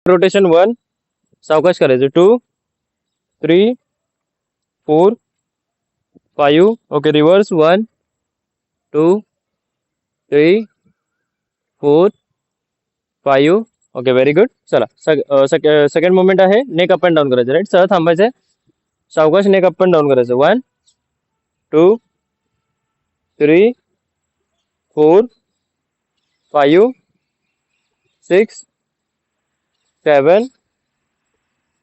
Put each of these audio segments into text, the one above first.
Rotation 1 सावकाश करायचं 2 3 4 5 okay reverse 1 2 3 4 5 okay very good. चला सेकंड मुवमेंट आहे नेक अप अँड डाऊन करायचं राईट. सरळ थांबायचं सावकाश नेक अप अँड डाऊन करायचं 1 2 3 4 5 6 7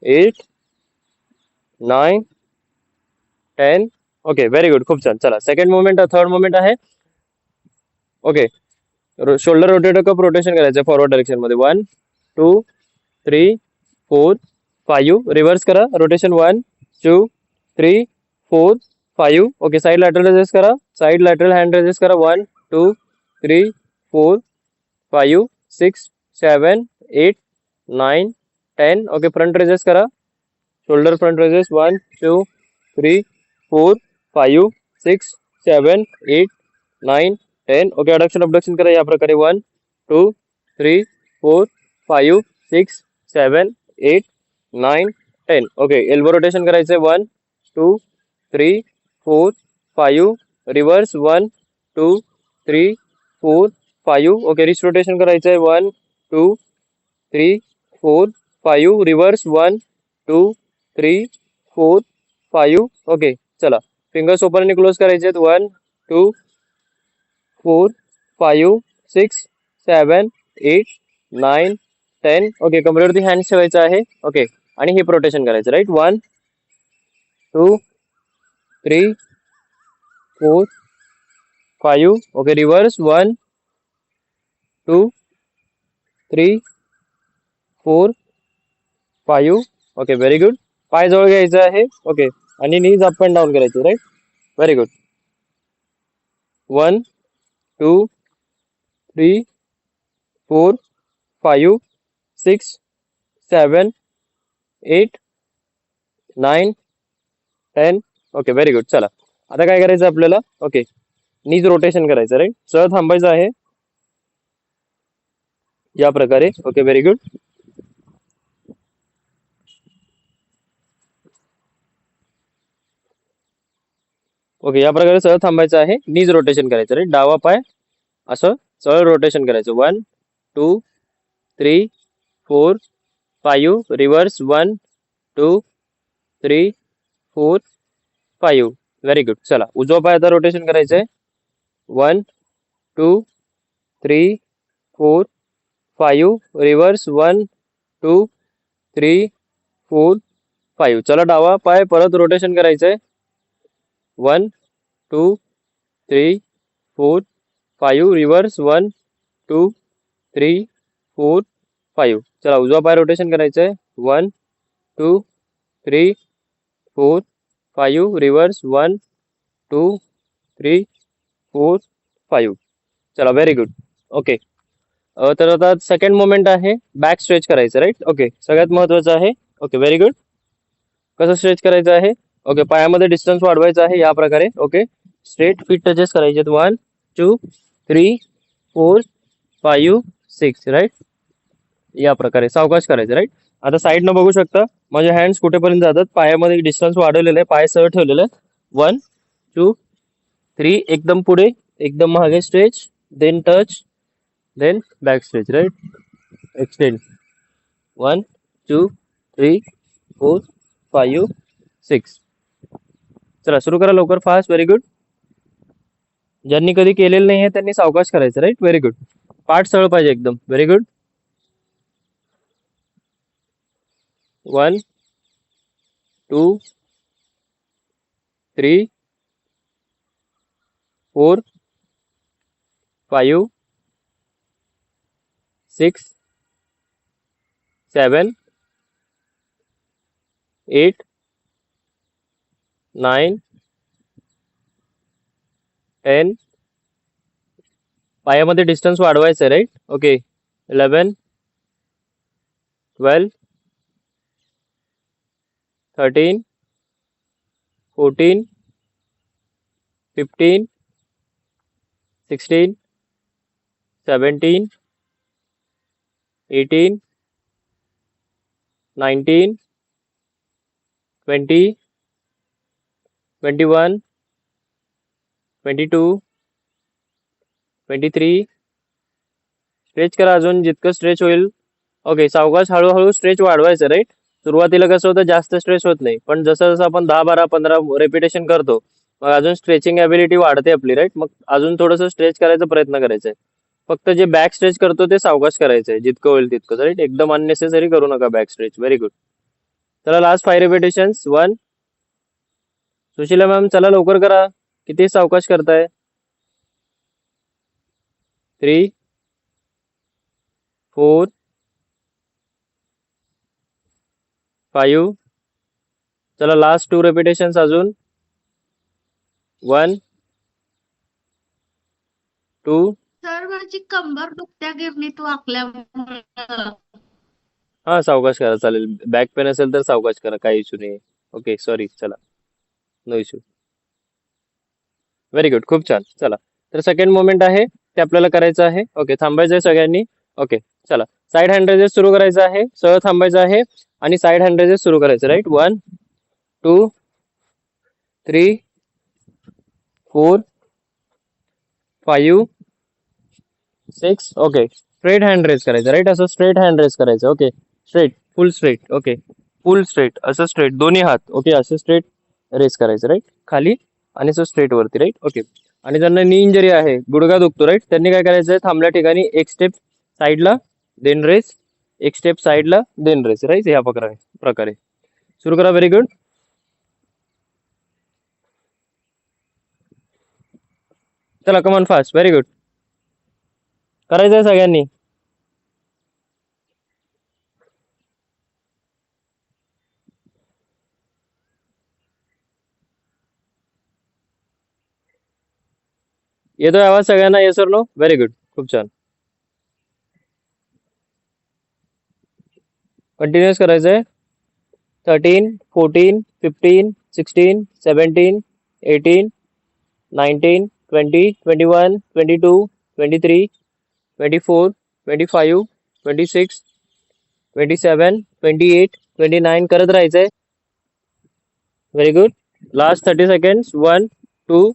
8 9 10 ओके व्हेरी गुड खूप छान. चला सेकंड मुवमेंट थर्ड मुवमेंट आहे okay shoulder rotator cup rotation करायचं फॉरवर्ड डायरेक्शन मध्ये 1 2 3 4 5 रिव्हर्स करा rotation 1 2 3 4 5 okay side lateral raises करा साइड लॅटरल हँड रेजेस करा 1 2 3 4 5 6 7 8 9 10 ओके फ्रंट रेजेस करा shoulder front raises 1 2 3 4 5 6 7 8 9 10 okay adduction abduction करा या प्रकारे 1 2 3 4 5 6 7 8 9 10 ओके एल्बो रोटेशन करायचंय 1 2 3 4 5 रिव्हर्स 1 2 3 4 5 ओके रिस्ट रोटेशन करायचंय 1 2 3 4 5 रिव्हर्स 1 2 3 4 5 ओके चला फिंगर्स ओपन आणि क्लोज करायचे आहेत 1 2 4 5 6 7 8 9 10 ओके कमरेवरती हँड ठेवायचं आहे ओके आणि हिप रोटेशन करायचं right 1 2 3 4 5 okay reverse 1 2 3 4 5 okay very good. पाय जवळ घ्यायचं आहे ओके आणि नीज अप अँड डाऊन करायची right very good 1 2 3 4 5 6 7 8 9 10 okay very good. चला आता काय करायचं आपल्याला ओके नीज रोटेशन करायचं राईट सरळ थांबायचं आहे या प्रकारे ओके व्हेरी गुड. ओके या प्रकारे सरळ थांबायचं आहे नीज रोटेशन करायचं राईट डावा पाय असं सरळ रोटेशन करायचं 1 2 3 4 5 रिव्हर्स 1 2 3 4 5 व्हेरी गुड. चला उजवा पाय आता रोटेशन करायचंय 1 2 3 4 5 रिव्हर्स 1 2 3 4 5 चला डावा पाय परत रोटेशन करायचंय 1 2 3 4 5 रिव्हर्स 1 2 3 4 5 चला उजवा पाय रोटेशन करायचंय 1 2 3 4 5 रिव्हर्स 1 2 3 4 5 चला व्हेरी गुड ओके. तर आता सेकंड मोमेंट आहे बॅक स्ट्रेच करायचं राईट ओके सगळ्यात महत्वाचं आहे ओके व्हेरी गुड. कसं स्ट्रेच करायचं आहे ओके पायामध्ये डिस्टन्स वाढवायचा आहे या प्रकारे ओके स्ट्रेट फिट टचेस करायचे 1 2 3 4 5 6 राईट या प्रकारे सावकाश करायचं राईट. आता साईड न बघू शकता माझे हँड्स कुठेपर्यंत जातात पायामध्ये डिस्टन्स वाढवलेलं आहे पाय सरळ ठेवलेलं आहे 1 2 3 एकदम पुढे एकदम मागे stretch then touch then back stretch right extend 1 2 3 4 5 6 चला सुरू करा लवकर फास्ट व्हेरी गुड. ज्यांनी कधी केलेलं नाही आहे त्यांनी सावकाश करायचं राईट व्हेरी गुड. पाठ सरळ पाहिजे एकदम व्हेरी गुड 1 2 3 4 5 6 7 8 9 10 पायामध्ये डिस्टन्स वाढवायचं आहे राईट ओके 11 12 13 14 15 16 17 18 19, 20, 21, 22, 23. स्ट्रेच करा अजून जितकं स्ट्रेच होईल. ओके, सावकाश हळूहळू स्ट्रेच वाढवायचं, राईट. सुरुवातीला कसं होतं, जास्त स्ट्रेच होत नाही, पण जसं जसं आपण 10, 12, 15 रेपिटेशन करतो, मग अजून स्ट्रेचिंग ॲबिलिटी वाढते आपली, राईट. मग अजून थोडंसं स्ट्रेच करायचा प्रयत्न करायचा आहे. फक्त जे बॅक स्ट्रेच करतो ते सावकाश करायचं आहे, जितकं होईल तितकं, राईट. एकदम अननेसेसरी करू नका बॅक स्ट्रेच. Very good. चला लास्ट 5 रेपिटेशन्स. 1. सुशीला मॅम चला लवकर करा, किती सावकाश करताय. 3, 4, 5. चला लास्ट 2 रेपिटेशन्स अजून. 1, 2. सर माझी कंबर दुखत्या गिरणीत वाकल्यामुळे. हा सावकाश करा, चालेल. बॅक पेन असेल तर सावकाश करा, काही इश्यू नाही. Okay, sorry. चला, नो इश्यू. व्हेरी गुड, खूप छान. चला, तर सेकंड मोमेंट आहे ते आपल्याला करायचं आहे. ओके, थांबायचं आहे सगळ्यांनी. ओके, चला. साईड हँड रेजेस सुरू करायचं आहे, सरळ थांबायचं आहे आणि साईड हँड रेजेस सुरू करायचं, right. 1, 2, 3, 4, 5, 6. Okay, straight hand raise करायचं, राईट. असं स्ट्रेट हँड रेस करायचं. Okay, straight, full straight. Okay, full straight, असं स्ट्रेट, दोन्ही हात. ओके, असं स्ट्रेट रेस करायचं, राईट. खाली आणि असं स्ट्रेट वरती, राईट. ओके. आणि ज्यांना नी इंजरी आहे, गुडघा दुखतो, राईट, त्यांनी काय करायचं, थांबल्या ठिकाणी एक स्टेप साईडला, देन रेस, एक स्टेप साईडला, देन रेस, राईट. ह्या प्रकारे सुरू करा. Very good. चला, कमॉन फास्ट. Very good. करायचं आहे सगळ्यांनी. येतोय आवाज सगळ्यांना? येस और नो? व्हेरी गुड, खूप छान. कंटिन्युअस करायचंय. 13, 14, 15, 16, 17, 18, 19, 20, 21, 22, 23, 24, 25, 26, 27, 28, 29 करत राहायचंय. Very good. Last 30 seconds. 1, 2,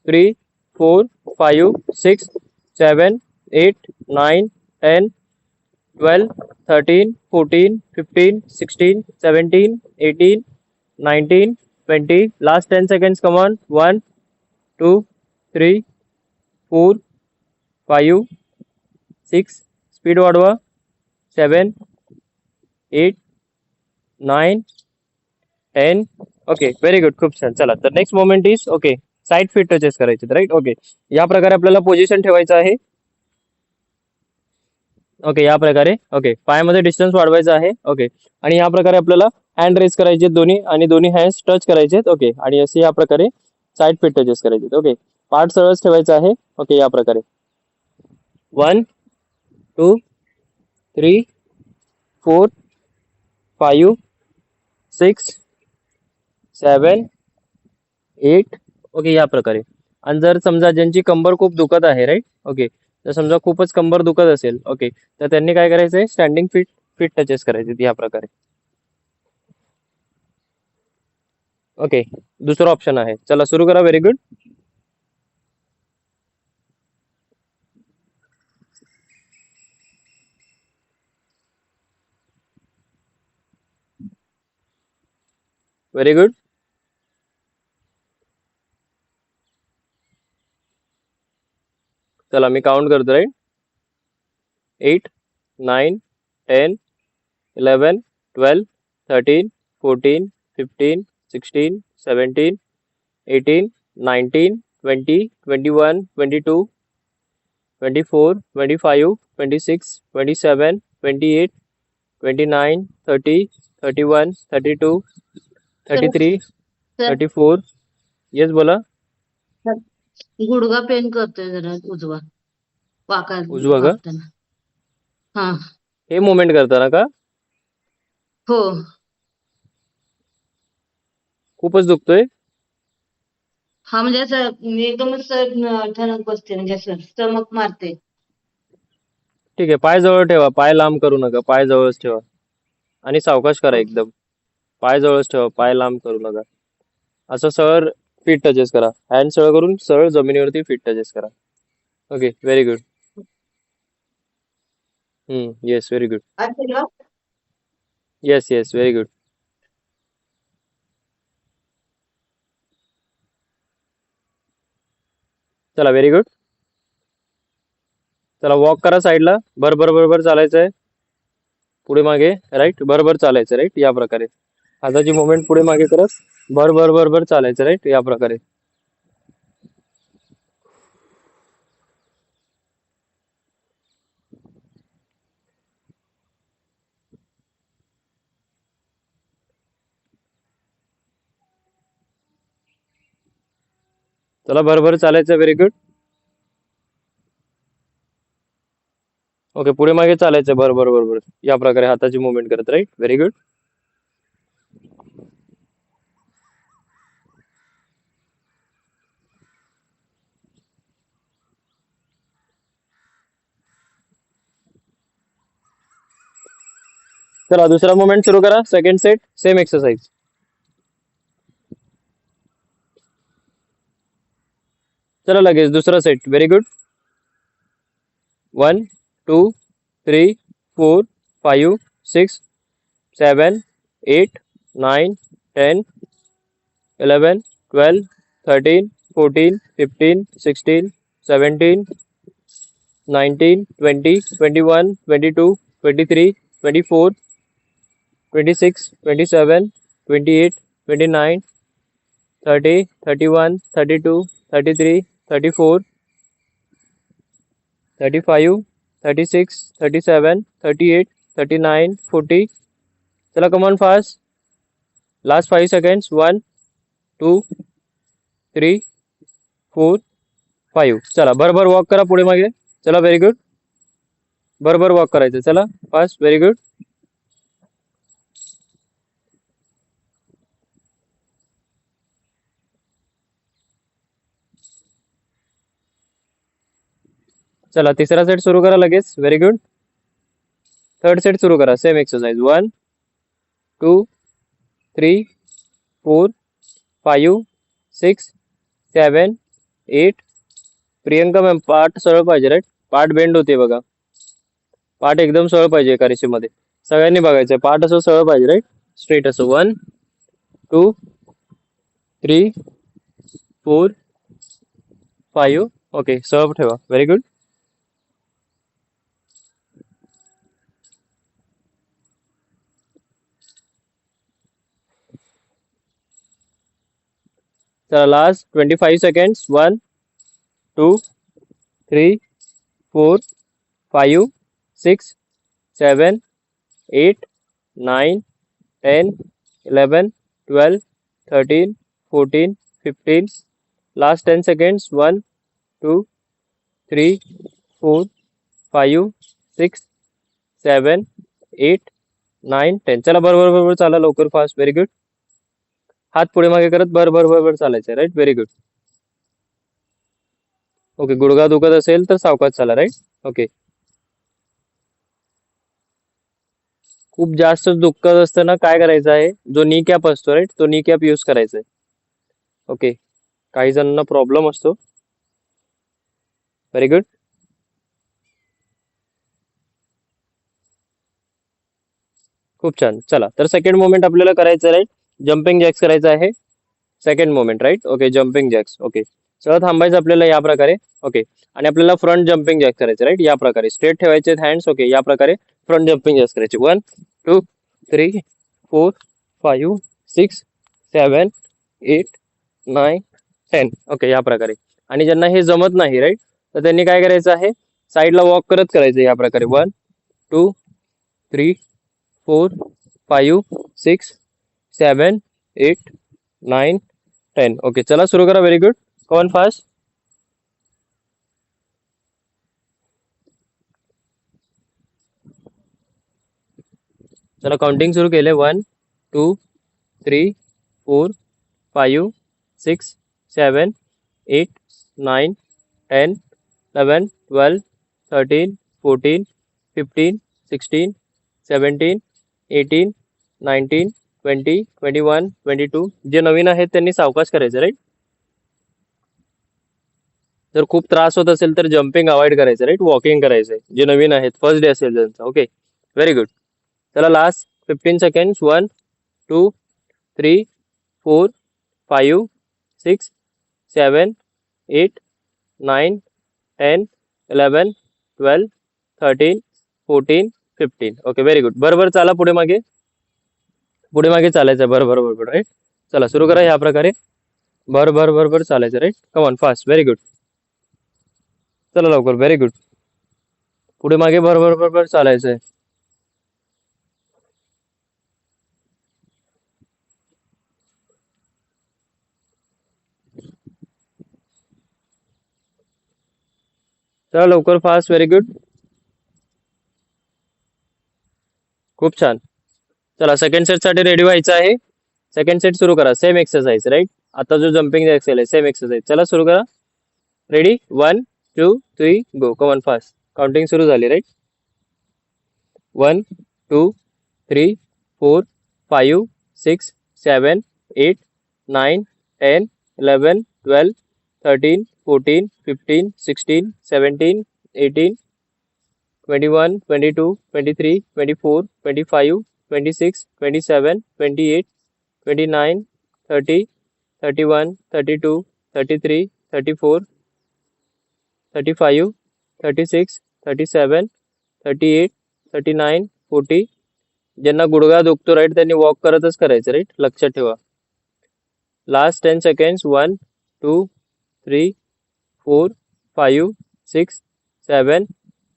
3, 4, 5, 6, 7, 8, 9, 10, 12, 13, 14, 15, 16, 17, 18, 19, 20. Last 10 seconds. Come on. 1, 2, 3, 4, 5, 6. Speed वाढवा. 7, 8, 9, 10. ओके, व्हेरी गुड, खूप छान. चला, तर next moment is okay, side feet touches करायचे, राईट. ओके, या प्रकारे आपल्याला पोझिशन ठेवायचं आहे. ओके, या प्रकारे. ओके, पायामध्ये डिस्टन्स वाढवायचं आहे. ओके, आणि या प्रकारे आपल्याला हँड रेस करायचे दोन्ही, आणि दोन्ही हँड्स टच करायचे. ओके, आणि असे या प्रकारे साईड फीट टचेस करायचे. ओके, पार्ट सरळच ठेवायचा आहे. ओके, या प्रकारे. 1, 2, 3, 4, 5, 6, 7, 8. ओके, या प्रकारे. आणि जर समजा ज्यांची कंबर खूप दुखत आहे, राईट. ओके, तर समजा खूपच कंबर दुखत असेल, ओके, तर त्यांनी काय करायचंय, स्टँडिंग फीट फीट टचेस करायचे या प्रकारे. ओके, दुसरा ऑप्शन आहे. चला सुरू करा. Very good. Very good. चला, मी काउंट करतो, राईट. 8, 9, 10, 11, 12, 13, 14, 15, 16, 17, 18, 19, 20, 21, 22, 24, 25, 26, 27, 28, 29, 30, 31, 32, 33, सर 34. येस, बोला. गुडघा पेन करतोय जरा उजवा उजवा का? वाकताना. हा, हे मुवमेंट करताना का? हो. खूपच दुखतोय? हा, म्हणजे असं मी एकदमच ठणक बसते, म्हणजे असं चमक मारते. ठीक आहे, पाय जवळ ठेवा, पाय लांब करू नका, पाय जवळच ठेवा. आणि सावकाश करा एकदम. पाय जवळच ठेवा, पाय लांब करू नका. असं सरळ फीट टचेस करा. हँड सरळ करून सरळ जमिनीवरती फीट टचेस करा. Okay, very good. Yes, very good. अच्छा. Yes yes, very good. चला, व्हेरी गुड. चला, वॉक करा साईडला. बरोबर बरोबर चालायचंय. पुढे मागे, राईट. बरोबर चालायचं, राईट. या प्रकारे हाताची मुवमेंट पुढे मागे करत बरोबर बरोबर चालायचं, राईट. या प्रकारे. चला, बरोबर चालायचं, व्हेरी गुड. ओके, पुढे मागे चालायचं, बरोबर बरोबर. या प्रकारे हाताची मुवमेंट करत, राईट. Very good. चला, दुसरा मुवमेंट सुरू करा. Second set, same exercise. चला, लगेच दुसरा सेट. Very good. 1 2 3 4 5 6 7 8 9 10 11 12 13 14 15 16 17 19 20 21 22 23 24 26 27 28 29 30 31 32 33 34 35 36 37 38 39 40. चला, कमॉन फास्ट. Last 5 seconds. 1 2 3 4 5. चला, बरोबर वॉक करा पुढे मागे. चला, व्हेरी गुड. बरोबर वॉक करायचं. चला, फास्ट. Very good. चला, तिसरा सेट सुरू करा लगेच. Very good. थर्ड सेट सुरू करा. Same exercise. 1 2 3 4 5 6 7 8. प्रियंका मॅम, पाठ सरळ पाहिजे, राईट. पाठ बेंड होते बघा. पाठ एकदम सरळ पाहिजे एका रेषेमध्ये. सगळ्यांनी बघायचंय, पाठ असं सरळ पाहिजे, राईट. स्ट्रेट असं. 1 2 3 4 5. ओके, सरळ ठेवा. Very good. चला, लास्ट 25 सेकंड्स. 1 2 3 4 5 6 7 8 9 10 11 12 13 14 15. Last 10 seconds. 1 2 3 4 5 6 7 8 9 10. चला, बरोबर बरोबर चाला, लवकर, फास्ट. Very good. हात पुढे मागे करत बरोबर बरोबर चालायचं, राईट. Very good. ओके, गुडघा दुखत असेल तर सावकाश चाला, राईट. ओके. खूप जास्त दुखत असताना काय करायचं आहे, जो नी कॅप असतो, राईट, तो नी कॅप यूज करायचा आहे. ओके, काही जणांना प्रॉब्लेम असतो. Very good. खूप छान. चला, तर सेकंड मोमेंट आपल्याला करायचं आहे, राईट. जम्पिंग जॅक्स करायचं आहे. Second moment, right. Okay, jumping jacks. Okay, सगळं थांबायचं आपल्याला या प्रकारे. ओके, आणि आपल्याला फ्रंट जम्पिंग जॅक्स करायचं, राईट. या प्रकारे स्ट्रेट ठेवायचे हँड्स. ओके, या प्रकारे फ्रंट जम्पिंग जॅक्स करायचे. 1 2 3 4 5 6 7 8 9 10. ओके, या प्रकारे. आणि ज्यांना हे जमत नाही, राईट, तर त्यांनी काय करायचं आहे, साईडला वॉक करत करायचं या प्रकारे. 1 2 3 4 5 6 7 8 9 10. ओके, चला, सुरू करा. Very good. कॉन फास्ट. चला, काउंटिंग सुरू केले. 1 2 3 4 5 6 7 8 9 10 11 12 13 14 15 16 17 18 19 20 21 22 जे नवीन आहेत त्यांनी सावकाश करायचं राईट. जर खूप त्रास होत असेल तर जम्पिंग अवॉइड करायचं राईट, वॉकिंग करायचंय जे नवीन आहेत फर्स्ट डे असेल त्यांचा. Okay very good. चला last 15 seconds. 1 2 3 4 5 6 7 8 9 10 11 12 13 14 15. Okay very good. बरोबर चाला पुढे मागे, पुढे मागे चालायचं. बरोबर बरोबर राईट. चला सुरू करा ह्या प्रकारे. बरोबर बरोबर चालायचं right. Come on fast. Very good. चला लवकर. Very good. पुढे मागे बरोबर बरोबर चालायचंय. चला लवकर फास्ट. Very good. खूप छान. चला सेकंड सेट साठी रेडी व्हायचं आहे. सेकंड सेट सुरू करा. Same exercise right. आता जो जम्पिंग एक्सेल आहे सेम एक्सरसाइज. चला सुरू करा. Ready 1 2 3 go. Come on fast. Counting सुरू झाली राईट. 1 2 3 4 5 6 7 8 9 10 11 12 13 14 15 16 17 18 21 22 23 24 25 26 27 28 29 30 31 32 33 34 35 36 37 38 39 40. ज्यांना गुडघा दुखतो राईट त्यांनी वॉक करतच करायचं राईट, लक्षात ठेवा. Last 10 seconds. 1 2 3 4 5 6 7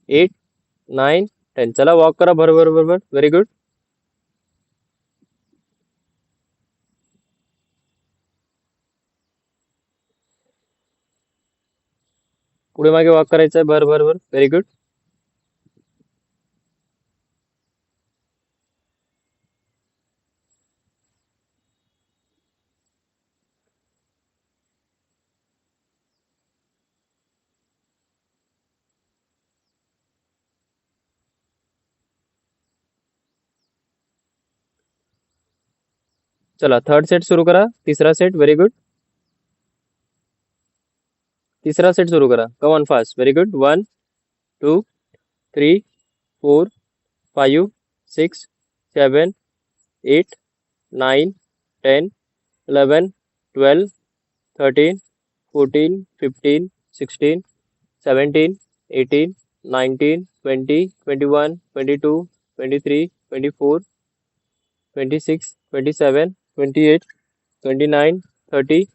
8 9 10. चला वॉक करा. बरोबर बरोबर. Very good. पुढे मागे वॉक करायचं आहे. बरोबर बरोबर. Very good. चला थर्ड सेट सुरू करा. तिसरा सेट. Very good. तिसरा सेट सुरू करा. कम ऑन फास्ट. Very good. 1 2 3 4 5 6 7 8 9 10 11 12 13 14 15 16 17 18 19 20 21 22 23 24 26 27 28 29 30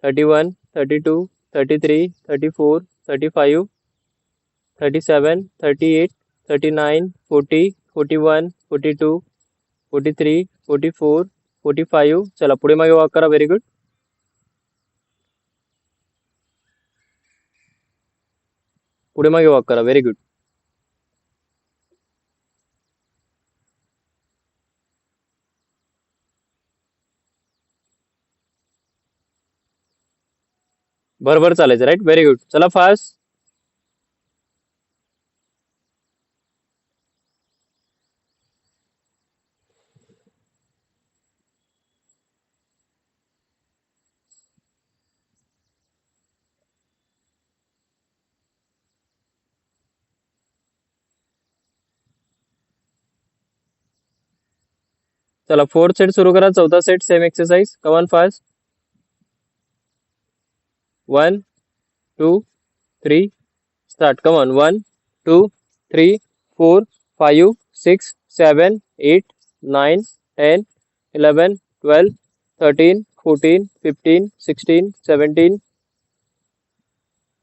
31 32 33 34 35 37 38 39 40 41 42 43 44 45. चला पुढे मागे वॉक करा. Very good. पुढे मागे वॉक करा. Very good. बरोबर चालायचं राईट. Very good. चला फास्ट. चला फोर्थ सेट सुरू करा. चौथा set same exercise. Come on fast. 1 2 3 start. Come on. 1 2 3 4 5 6 7 8 9 10 11 12 13 14 15 16 17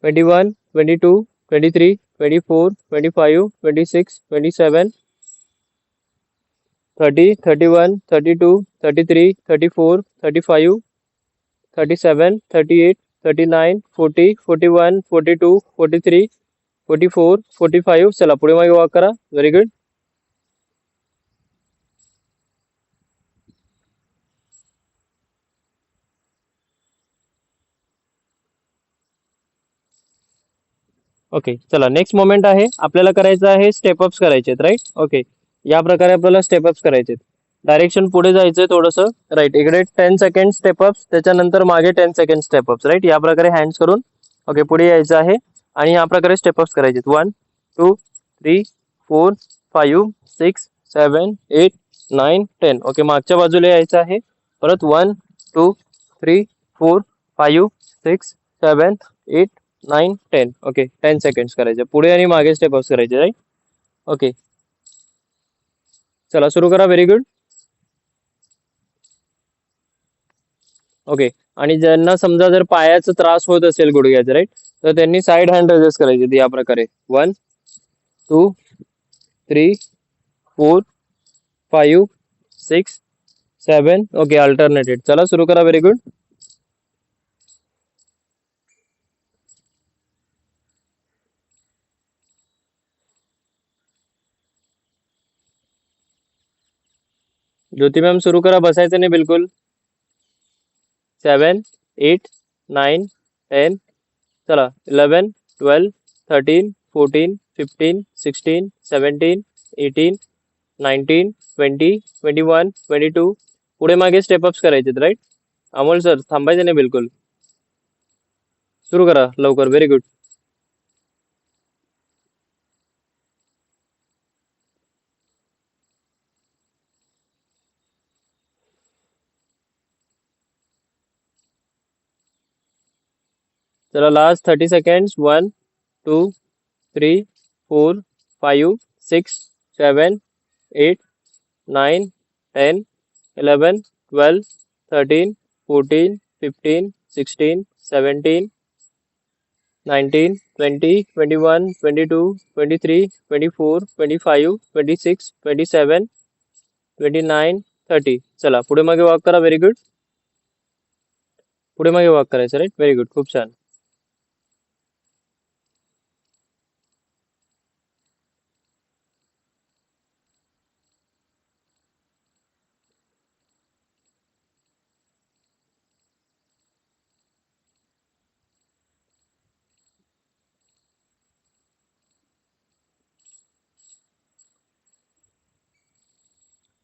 21 22 23 24 25 26 27 30 31 32 33 34 35 37 38 39 40 41 42 43 44 45. चला पुढे मागे वॉक करा. Very good. ओके चला नेक्स्ट मोमेंट आहे. आपल्याला करायचं आहे स्टेप अप्स करायचे आहेत राईट. ओके या प्रकारे आपल्याला स्टेपअप्स करायचे. डायरेक्शन पुढे जायचंय थोडंसं, राईट. इकडे 10 सेकंड स्टेपअप्स, त्याच्यानंतर मागे 10 सेकंड स्टेपअप्स, राईट. या प्रकारे हँड्स करून ओके पुढे यायचं आहे आणि या प्रकारे स्टेपअप्स करायचे. 1 2 3 4 5 6 7 8 9 10. ओके, मागच्या बाजूला यायचं आहे. परत 1 2 3 4 5 6 7 8 9 10. ओके, 10 सेकंड्स करायचे. पुढे आणि मागे स्टेपअप्स करायचे, राईट. ओके, चला सुरू करा. Very good. ओके, आणि ज्यांना समजा जर पायाचा त्रास होत असेल गुडघ्याचा, राईट, तर त्यांनी साईड हँड रेजेस करायचे या प्रकारे. 1 2 3 4 5 6 7. ओके, अल्टरनेटेड. चला सुरू करा. Very good. ज्योती मॅम सुरू करा. बसायचं नाही बिलकुल. 7 8 9 10. चला 11 12 13 14 15 16 17 18 19 20 21 22. पुढे मागे स्टेपअप्स करायचे, राईट. अमोल सर थांबायचं नाही बिलकुल. सुरू करा लवकर. Very good. चला लास्ट 30 सेकंड्स. 1 2 3 4 5 6 7 8 9 10 11 12 13 14 15 16 17 19 20 21 22 23 24 25 26 27 29 30. चला पुढे मागे वॉक करा. Very good. पुढे मागे वॉक करायचं, राईट. Very good. खूप छान.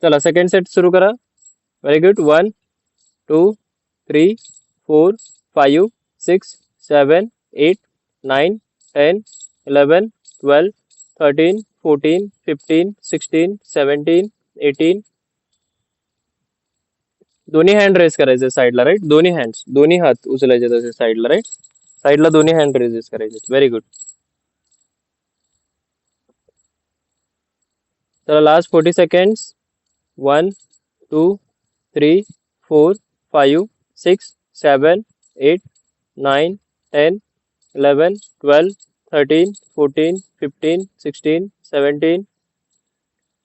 चला सेकंड सेट सुरू करा. Very good. 1 2 3 4 5 6 7 8 9 10 11 12 13 14 15 16 17 18. दोन्ही हँड रेस करायचे साईडला, राईट. दोन्ही हँड्स, दोन्ही हात उचलायचे तसे साईडला, राईट. साईडला दोन्ही हँड रेजेस करायचे. Very good. चला लास्ट 40 सेकंड्स. 1 2 3 4 5 6 7 8 9 10 11 12 13 14 15 16 17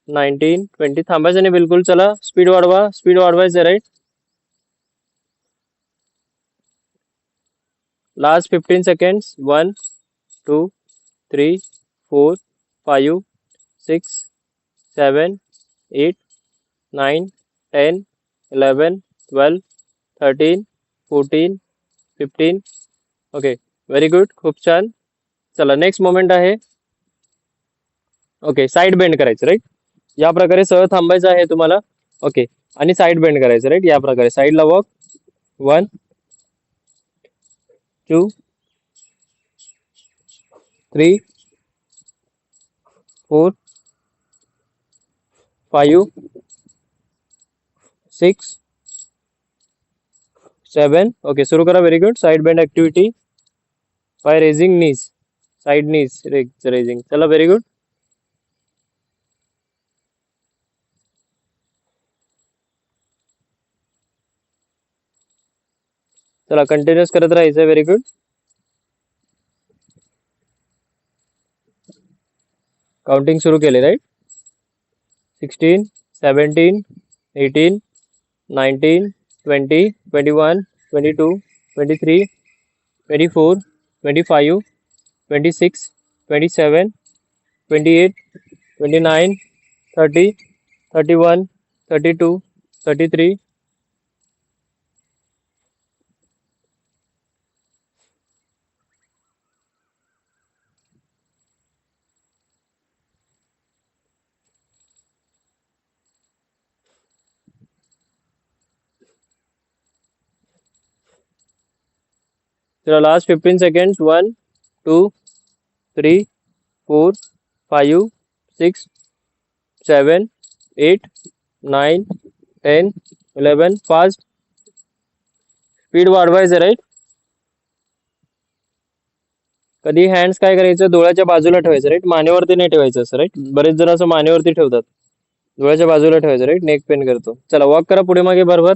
19 20. थांबायचं नाही बिलकुल. चला स्पीड वाढवा. स्पीड वाढवायचं, right. Last 15 seconds. 1 2 3 4 5 6 7 8 9 10 11 12 13 14 15. Okay, very good. खूप छान. चला नेक्स्ट मोमेंट आहे. ओके, साईड बेंड करायचं, राईट. या प्रकारे सहज थांबायचं आहे तुम्हाला. ओके, आणि साईड बेंड करायचं, राईट. या प्रकारे साईडला वॉक. 1 2 3 4 5 6 7. ओके, सुरू करा. Very good. Side bend activity by raising knees. Side knees raising. चला व्हेरी गुड. चला कंटिन्युअस करत राहायचं. Very good. काउंटिंग सुरू केले, राईट. 16 17 18 19 20 21 22 23 24 25 26 27 28 29 30 31 32 33. चला लास्ट 15 सेकंड्स. 1 2 3 4 5 6 7 8 9 10 11. फास्ट स्पीड वाढवायचं राईट. कधी हँड्स काय करायचं, डोळ्याच्या बाजूला ठेवायचं राईट, मानेवरती नाही ठेवायचं असं राईट. बरेच जण असं मानेवरती ठेवतात, डोळ्याच्या बाजूला ठेवायचं राईट, नेक पेन करतो. चला वॉक करा पुढे मागे बरोबर.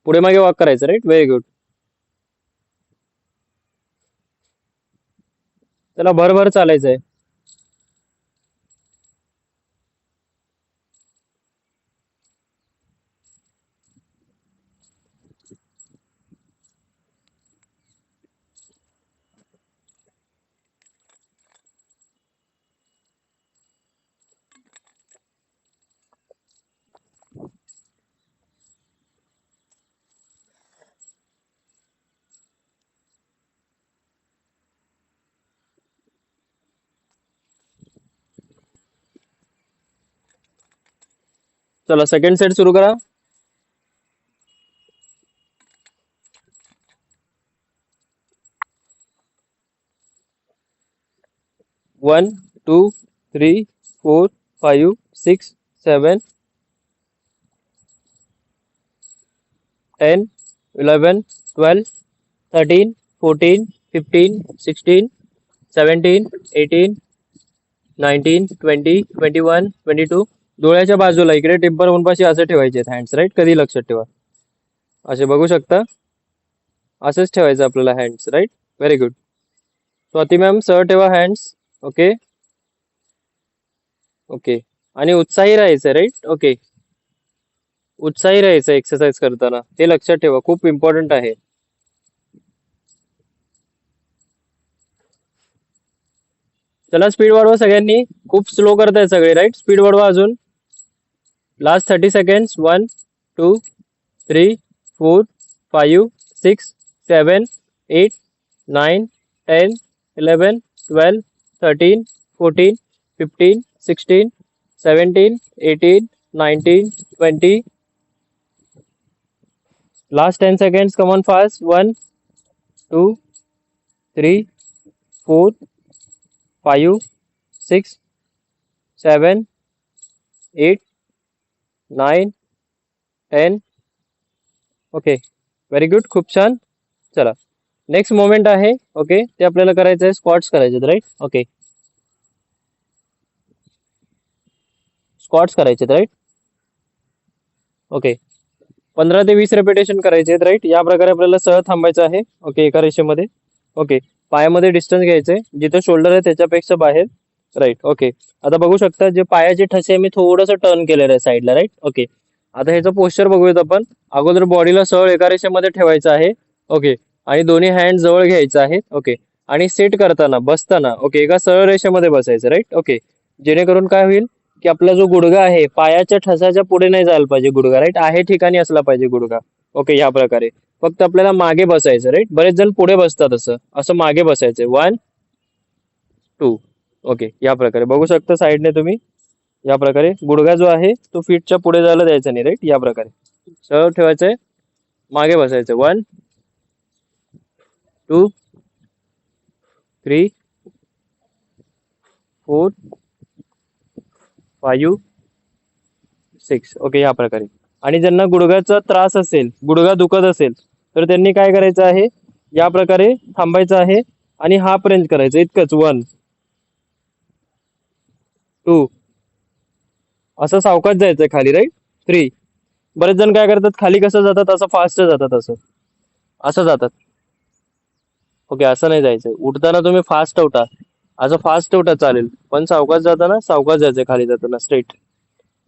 पुढे मागे वॉक करायचं राईट. Very good. चला भरभर चालायचं आहे. चला सेकंड सेट सुरू करा. 1 2 3 4 5 6 7 10 11 12 13 14 15 16 17 18 19 20 21 22. डोळ्याच्या बाजूला इकडे टेम्पर पाशी असं ठेवायचे हँड्स राईट. कधी लक्षात ठेवा, असे बघू शकता, असंच ठेवायचं आपल्याला hands right. Very good. Swati ma'am sir ठेवा हँड्स. Okay okay. आणि उत्साही राहायचं राईट. ओके, उत्साही राहायचं एक्सरसाइज करताना, ते लक्षात ठेवा, खूप इम्पॉर्टंट आहे. चला स्पीड वाढवा सगळ्यांनी, खूप स्लो करताय सगळे राईट. स्पीड वाढवा अजून. Last 30 seconds. 1 2 3 4 5 6 7 8 9 10 11 12 13 14 15 16 17 18 19 20. Last 10 seconds. Come on fast. 1 2 3 4 5 6 7 8 9 10. Okay very good, खूप छान. चला नेक्स्ट मोमेंट आहे. ओके, ते आपल्याला करायचं आहे, स्क्वॉट्स करायचे राईट. ओके, स्क्वॉट्स करायचे राईट. ओके, 15 ते 20 रेपिटेशन करायचे आहेत राईट. या प्रकारे आपल्याला सहज थांबायचं आहे. ओके, एका रेषेमध्ये. ओके, पायामध्ये डिस्टन्स घ्यायचंय, जिथं शोल्डर आहे त्याच्यापेक्षा बाहेर राईट. ओके, आता बघू शकता जे पायाचे ठसे मी थोडंसं टर्न केलेलं आहे साईडला राईट. ओके, आता ह्याचं पोस्चर बघूयात आपण. अगोदर बॉडीला सरळ एका रेषेमध्ये ठेवायचं आहे. ओके, आणि दोन्ही हँड जवळ घ्यायचं आहे. ओके, आणि सेट करताना बसताना ओके एका सरळ रेषेमध्ये बसायचं राईट. ओके, जेणेकरून काय होईल की आपला जो गुडघा आहे पायाच्या ठसाच्या पुढे नाही जायला पाहिजे गुडघा राईट, आहे ठिकाणी असला पाहिजे गुडघा. ओके, या प्रकारे फक्त आपल्याला मागे बसायचं राईट. बरेच जण पुढे बसतात, असं असं मागे बसायचं. 1 2. ओके, या प्रकारे बघू शकता साईडने तुम्ही. या प्रकारे गुडघा जो आहे तो फीटच्या पुढे जायला द्यायचा नाही राईट. या प्रकारे सरळ ठेवायचंय, मागे बसायचं. 1 2 3 4 5 6. ओके, या प्रकारे. आणि ज्यांना गुडघ्याचा त्रास असेल, गुडघा दुखत असेल, तर त्यांनी काय करायचं आहे, या प्रकारे थांबायचं आहे आणि हाफ रेंज करायचं इतकंच. 1 2 असं सावकाश जायचंय खाली राईट. 3. बरेच जण काय करतात, खाली कसं जातात असं फास्ट जातात, असं असं जातात. ओके, असं नाही जायचं. उठताना तुम्ही फास्ट उठा, असं फास्ट उठा चालेल, पण सावकाश जाताना सावकाश जायचंय खाली जाताना स्ट्रेट.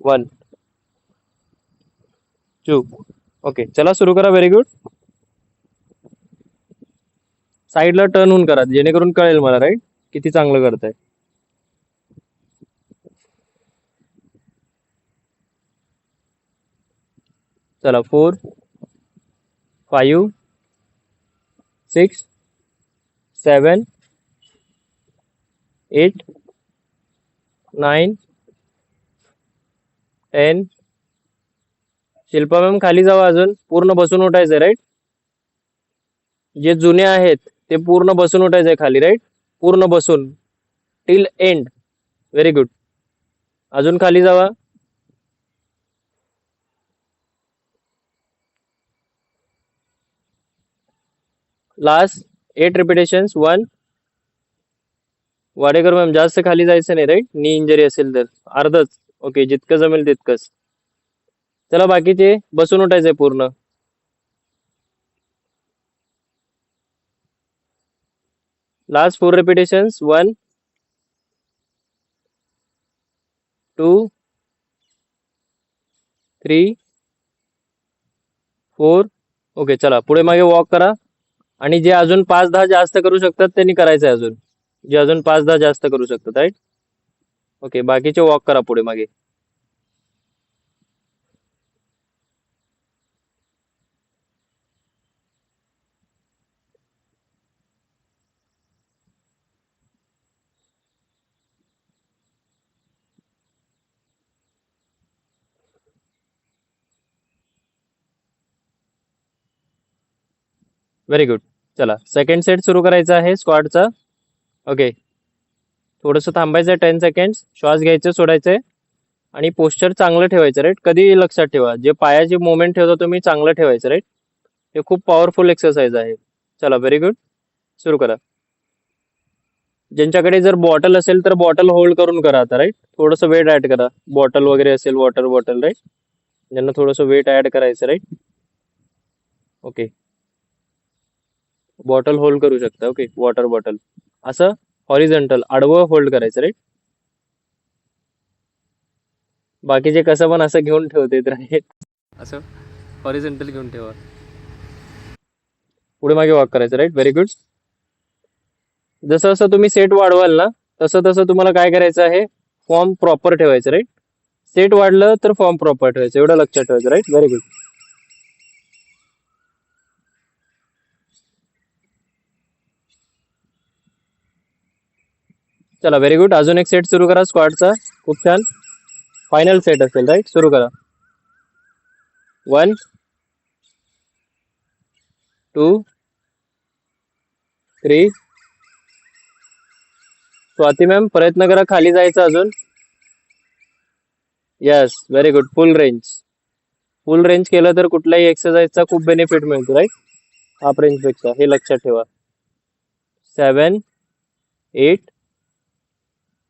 1 2. ओके, चला सुरू करा. Very good. साईडला टर्न होऊन करा, जेणेकरून कळेल मला राईट किती चांगलं करताय. चला 4 5 6 7 8 9 10 शिल्पा मॅम खाली जावा, अजून पूर्ण बसून उठायचंय राईट. जे जुने आहेत ते पूर्ण बसून उठायचंय खाली राईट, पूर्ण बसून टिल एंड. Very good. अजून खाली जावा. Last 8 repetitions. 1. वाडेकर मॅम जास्त खाली जायचं नाही राईट, नी इंजरी असेल तर अर्धच. ओके, जितकं जमेल तितकंच. चला बाकीचे बसून उठायचंय पूर्ण. Last 4 repetitions. 1, 2, 3, 4. ओके, चला पुढे मागे वॉक करा. आणि जे अजून 5-10 जास्त करू शकतात त्यांनी करायचंय अजून. जे अजून 5-10 जास्त करू शकतात राईट. ओके, बाकीचे वॉक करा पुढे मागे. Very good. चला सेकंड सेट सुरू करायचा आहे स्क्वॉटचा. ओके, थोडंसं थांबायचं 10 सेकंड्स. श्वास घ्यायचं, सोडायचंय. आणि पोस्चर चांगलं ठेवायचं राईट. कधी लक्षात ठेवा, जे पायाची मुवमेंट ठेवतो तुम्ही चांगलं ठेवायचं राईट. हे खूप पॉवरफुल एक्सरसाइज आहे. चला व्हेरी गुड, सुरू करा. ज्यांच्याकडे जर बॉटल असेल तर बॉटल होल्ड करून करा आता राईट. थोडंसं वेट ऍड करा. बॉटल वगैरे असेल, वॉटर बॉटल राईट, ज्यांना थोडंसं वेट ऍड करायचं राईट. ओके, बॉटल होल्ड करू शकता. ओके, वॉटर बॉटल असं हॉरिझॉन्टल आडवं होल्ड करायचं राईट. बाकीचे कसं पण असं घेऊन ठेवते राईट, असं हॉरिझॉन्टल घेऊन ठेवा. पुढे मागे वॉक करायचं राईट. Very good. जसं जसं तुम्ही सेट वाढवाल ना, तसं तसं तुम्हाला काय करायचं आहे, फॉर्म प्रॉपर ठेवायचं राईट. सेट वाढलं तर फॉर्म प्रॉपर ठेवायचं, एवढं लक्षात ठेवायचं राईट. Very good. चला व्हेरी गुड. अजून एक सेट सुरू करा स्क्वॉटचा. खूप छान. फायनल सेट असेल राईट. सुरू करा. 1, 2, 3. स्वाती मॅम प्रयत्न करा खाली जायचं अजून. Yes, very good. फुल रेंज. फुल रेंज केलं तर कुठल्याही एक्सरसाइजचा खूप बेनिफिट मिळतो राईट, हाफ रेंज पेक्षा. हे लक्षात ठेवा. 7, 8,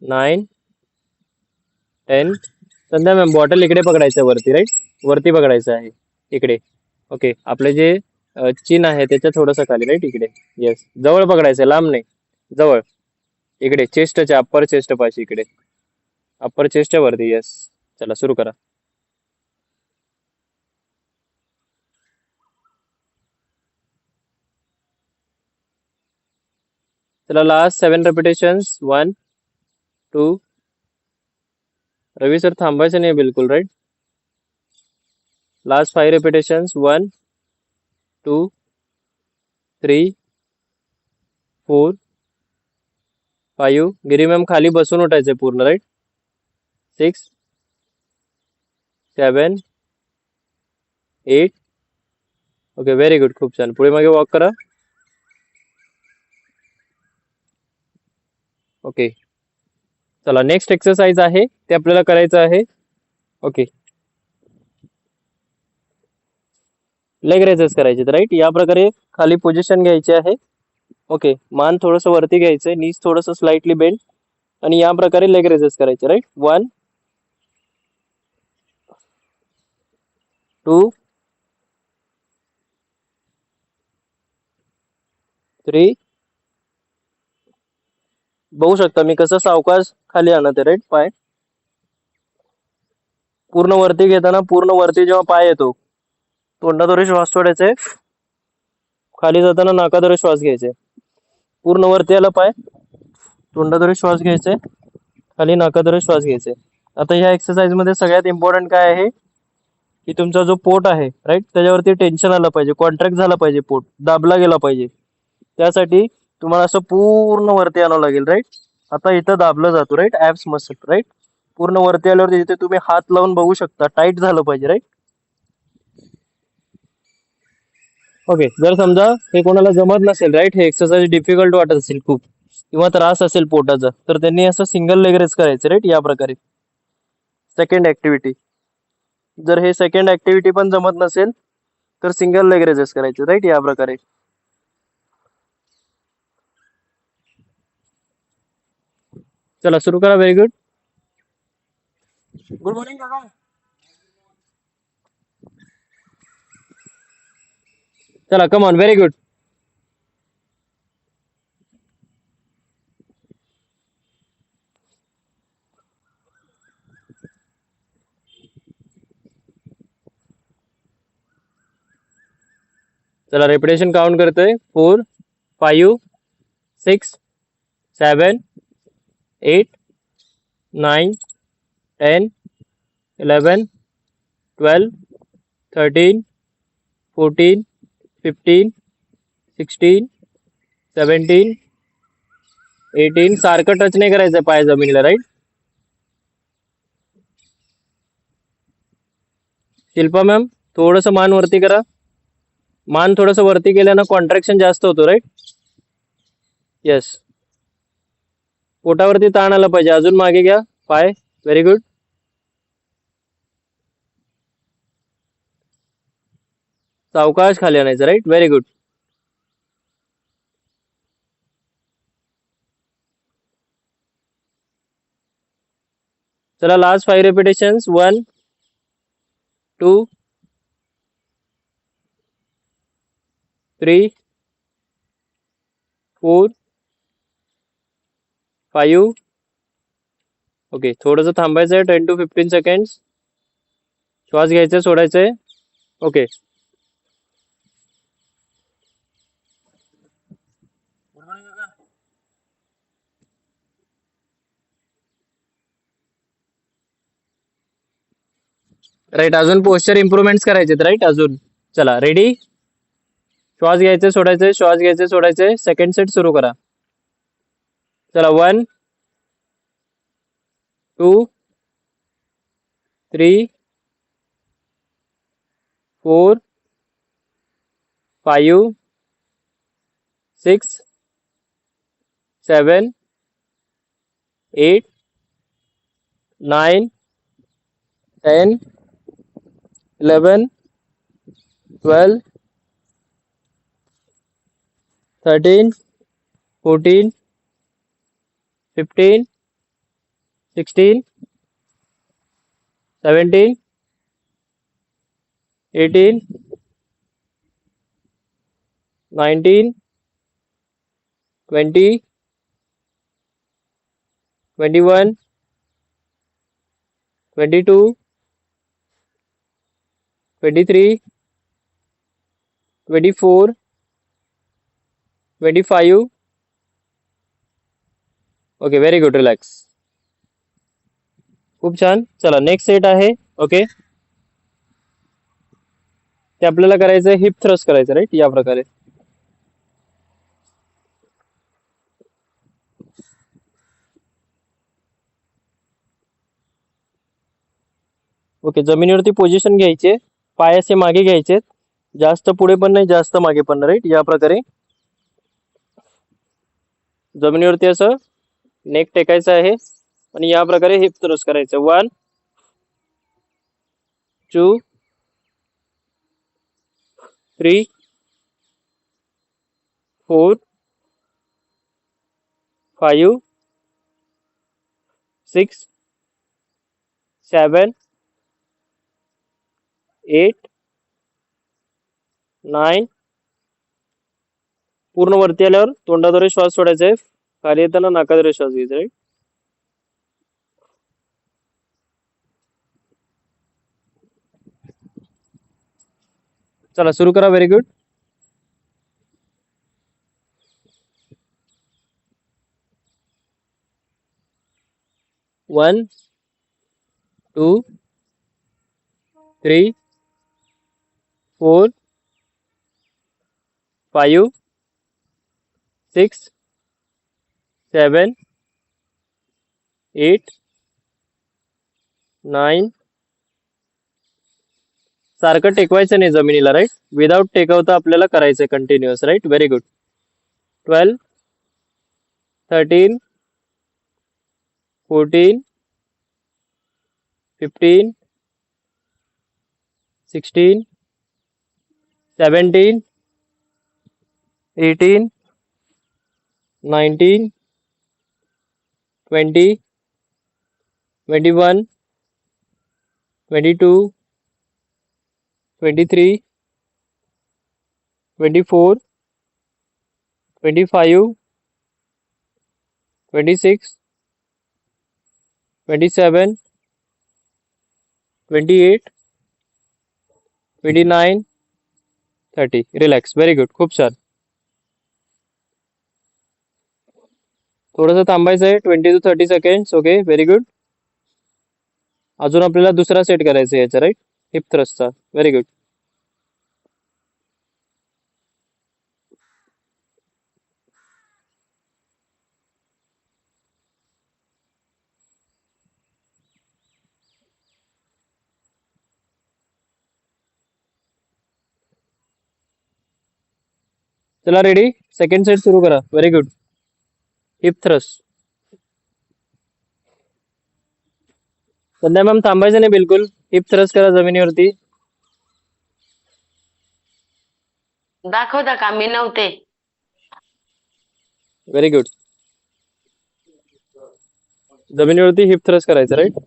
9, 10. संध्या मॅम बॉटल इकडे पकडायचं वरती राईट, वरती पकडायचं आहे इकडे. ओके, आपले जे चिन आहे त्याच्या थोडंसं खाली राईट इकडे. येस, जवळ पकडायचं, लांब नाही, जवळ इकडे चेस्टच्या अप्पर चेस्ट पाशी इकडे, अप्पर चेस्टच्या वरती. येस, चला सुरू करा. चला लास्ट 7 रिपिटेशन्स. 1, 2. रवी सर थांबायचं नाही बिलकुल राईट. Last 5 repetitions. 1, 2, 3, 4, 5. गिरी मॅम खाली बसून उठायचंय पूर्ण राईट. 6, 7, 8. Okay, very good. खूप छान. पुढे मागे वॉक करा. ओके, चला नेक्स्ट एक्सरसाइज आहे ते आपल्याला करायचं आहे. ओके, लेग रेजेस करायचे राईट. या प्रकारे खाली पोझिशन घ्यायची आहे. ओके, मान थोडंसं वरती घ्यायचंय, नीज थोडंसं स्लाइटली बेंड, आणि या प्रकारे लेग रेजेस करायचे राईट. 1, 2, 3. बघू शकता मी कसं सावकाश खाली आणत आहे राईट. पाय पूर्ण वरती घेताना, पूर्ण वरती जेव्हा पाय येतो तोंडाद्वारे श्वास सोडायचे, खाली जाताना नाकाद्वारे श्वास घ्यायचे. पूर्ण वरती आला पाय, तोंडाद्वारे श्वास घ्यायचे, खाली नाकाद्वारे श्वास घ्यायचे. आता ह्या एक्सरसाइज मध्ये सगळ्यात इम्पॉर्टंट काय आहे की तुमचा जो पोट आहे राईट, त्याच्यावरती टेन्शन आलं पाहिजे, कॉन्ट्रॅक्ट झाला पाहिजे, पोट दाबला गेला पाहिजे. त्यासाठी तुम्हाला असं पूर्ण वरती आणावं लागेल राईट. आता इथं दाबलं जातो राईट, ऍब्स मसल राईट. पूर्ण वरती आल्यावरती इथे तुम्ही हात लावून बघू शकता, टाईट झालं पाहिजे राईट. ओके, जर समजा हे कोणाला जमत नसेल राईट, हे एक्सरसाइज डिफिकल्ट वाटत असेल खूप किंवा त्रास असेल पोटाचा, तर त्यांनी असं सिंगल लेग रेस करायचं राईट, या प्रकारे सेकंड ऍक्टिव्हिटी. जर हे सेकंड ऍक्टिव्हिटी पण जमत नसेल तर सिंगल लेग रेसेस करायचे राईट, या प्रकारे. चला सुरू करा. Very good. गुड मॉर्निंग काका. चला कम ऑन, व्हेरी गुड. चला रेपिटेशन काउंट करतोय. 4, 5, 6, 7, 8, 9, 10, 11, 12, 13, 14, 15, 16, 17, 18. सारखं टच नाही करायचं पाय जमिनीला राईट. शिल्पा मॅम थोडस मान वरती करा. मान थोडस वरती केल्यानं कॉन्ट्रॅक्शन जास्त होतो राईट. येस, पोटावरती ताण आला पाहिजे. अजून मागे घ्या पाय. Very good. सावकाश खाली आणायचं राईट. Very good. चला लास्ट 5 रेपिटेशन्स. 1, 2, 3, 4, 5. ओके, थोडंसं थांबायचंय 10 to 15 सेकंड्स. श्वास घ्यायचा, सोडायचंय. ओके. राईट, अजून पोस्चर इम्प्रुव्हमेंट करायचे राईट अजून. चला रेडी. श्वास घ्यायचे, सोडायचे, श्वास घ्यायचे, सोडायचे. सेकंड सेट सुरू करा. चला 1, 2, 3, 4, 5, 6, 7, 8, 9, 10, 11, 12, 13, 14, 15, 16, 17, 18, 19, 20, 21, 22, 23, 24, 25. Okay, very good. रिलॅक्स. खूप छान. चला नेक्स्ट सेट आहे. ओके, ते आपल्याला करायचं हिप थ्रस्ट करायचं राईट, या प्रकारे. ओके, जमिनीवरती पोझिशन घ्यायचे. पाय असे मागे घ्यायचे, जास्त पुढे पण नाही जास्त मागे पण नाही राईट, या प्रकारे. जमिनीवरती असं नेक टेकायचं आहे आणि या प्रकारे हिप थ्रस्ट करायचं. 1, 2, 3, 4, 5, 6, 7, 8, 9. पूर्ण वरती आल्यावर तोंडाद्वारे श्वास सोडायचा आहे. खाली येताना नाकाद्वारे श्वास घ्यायचा राईट. चला सुरू करा. Very good. 1, 2, 3, 4, 5, 6, 7, 8, 9, सारखं टेकवायचं नाही जमिनीला, राईट. विदाउट टेकवता आपल्याला करायचंय continuous, right. Very good. 12, 13, 14, 15, 16, 17, 18, 19, 20, 21, 22, 23, 24, 25, 26, 27, 28, 29, 30. Relax. Very good. खूप छान. थोडंसं थांबायचं आहे. 20 to 30 seconds. Okay, very good. अजून आपल्याला दुसरा सेट करायचा आहे याचा, राईट. हिप थ्रस्टचा. Very good. चला रेडी. सेकंड सेट सुरू करा. Very good. Hip thrust. Sandhya ma'am थांबायचं नाही बिलकुल. हिप थ्रस्ट करा जमिनीवरती. दाखवता का? मी नव्हते. Very good. जमिनीवरती हिप थ्रस्ट करायचं, राईट.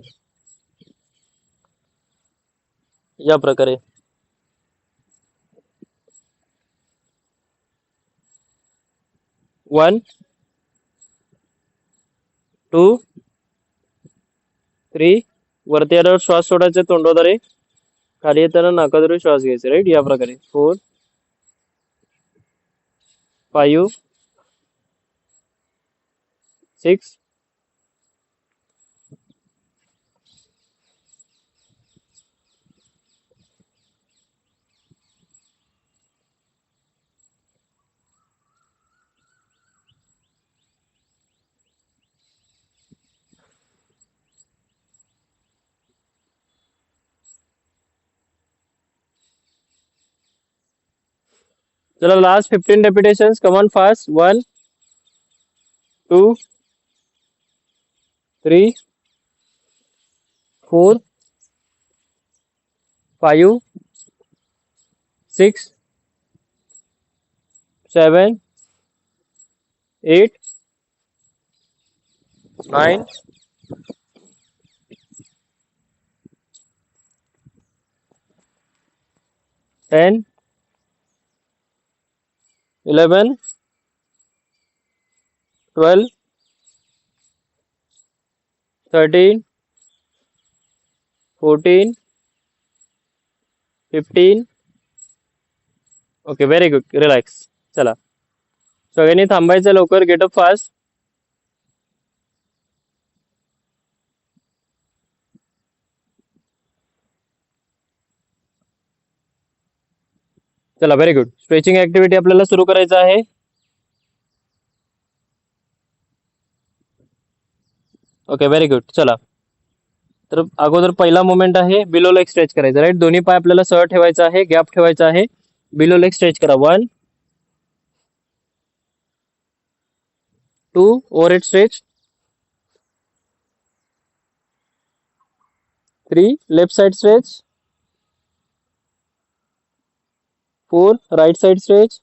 या प्रकारे. 1, 2, 3. वरती आल्यावर श्वास सोडायचा तोंडाद्वारे. खाली येताना नाकाद्वारे श्वास घ्यायचा, राईट. या प्रकारे. 4, 5, 6, चला last 15 repetitions. Come on fast. 1, 2, 3, 4, 5, 6, 7, 8, 9, 10, 11, 12, 13, 14, 15. Okay, very good. Relax. चला सगळ्यांनी थांबायचं लवकर. Get up fast. चला व्हेरी गुड. स्ट्रेचिंग ऍक्टिव्हिटी आपल्याला सुरू करायचं आहे. Okay, very good. चला तर अगोदर पहिला मोमेंट आहे बिलो लेग स्ट्रेच करायचा, राईट. दोन्ही पाय आपल्याला सरळ ठेवायचा आहे. गॅप ठेवायचा आहे. बिलो लेग स्ट्रेच करा. 1, 2, overhead stretch. 3, left side stretch. 4, right side stretch.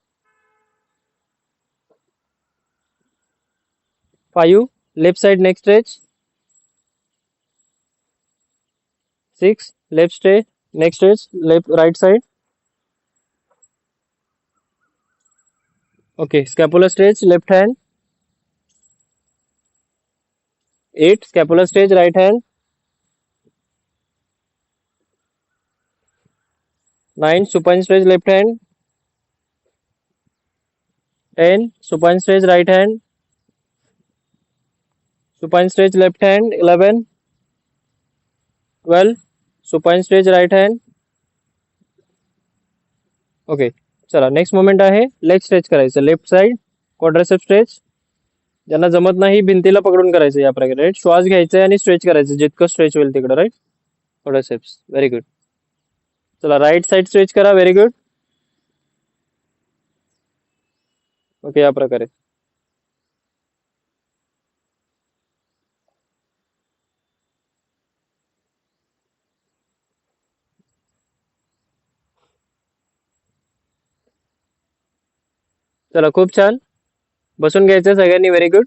5, left side neck stretch. 6, left stretch neck stretch, left right side. Okay, scapular stretch left hand. 8, scapular stretch right hand. 9, supine stretch left hand. 10, supine stretch right hand. Supine stretch left hand. 11, 12, supine stretch right hand. ओके, चला next moment आहे leg stretch करायचं. Left side quadricep stretch. ज्यांना जमत नाही भिंतीला पकडून करायचं या प्रकारे, राईट. श्वास घ्यायचा आणि स्ट्रेच करायचं जितकं स्ट्रेच होईल तिकडं, राईट. क्वाड्रासेप्स. Very good. चला राईट साईड स्ट्रेच करा. Very good. ओके, या प्रकारे. चला खूप छान. बसून घ्यायचं सगळ्यांनी. Very good.